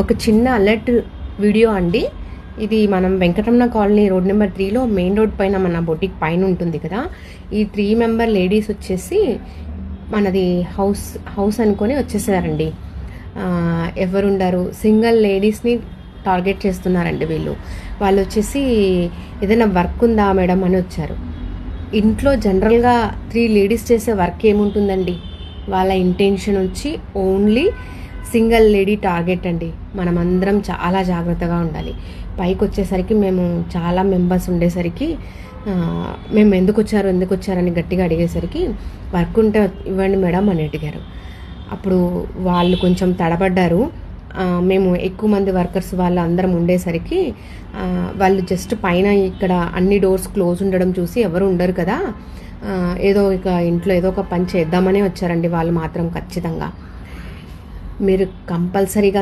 ఒక చిన్న alert video అండి. ఇది మనం వెంకటరమణ కాలనీ రోడ్ నెంబర్ 3లో మెయిన్ రోడ్ పైన మన బొటిక్ పైన ఉంటుంది కదా. ఈ 3 మెంబర్ లేడీస్ వచ్చేసి మనది హౌస్ అనుకొని వచ్చేసారండి. ఎవరుండరు, సింగిల్ లేడీస్ని టార్గెట్ చేస్తున్నారండి వీళ్ళు. వాళ్ళు వచ్చేసి ఏదైనా వర్క్ ఉందా మేడం అని వచ్చారు. ఇంట్లో జనరల్గా 3 లేడీస్ చేసే వర్క్ ఏముంటుందండి? వాళ్ళ ఇంటెన్షన్ వచ్చి ఓన్లీ సింగిల్ లేడీ టార్గెట్ అండి. మనమందరం చాలా జాగ్రత్తగా ఉండాలి. పైకి వచ్చేసరికి మేము చాలా మెంబర్స్ ఉండేసరికి మేము ఎందుకు వచ్చారని గట్టిగా అడిగేసరికి వర్క్ ఉంటే ఇవ్వండి మేడం అని అడిగారు. అప్పుడు వాళ్ళు కొంచెం తడబడ్డారు. మేము ఎక్కువ మంది వర్కర్స్ వాళ్ళు అందరం ఉండేసరికి వాళ్ళు జస్ట్ పైన ఇక్కడ అన్ని డోర్స్ క్లోజ్ ఉండడం చూసి ఎవరు ఉండరు కదా, ఏదో ఇక ఇంట్లో ఏదో ఒక పని చేద్దామనే వచ్చారండి వాళ్ళు మాత్రం. ఖచ్చితంగా మీరు కంపల్సరీగా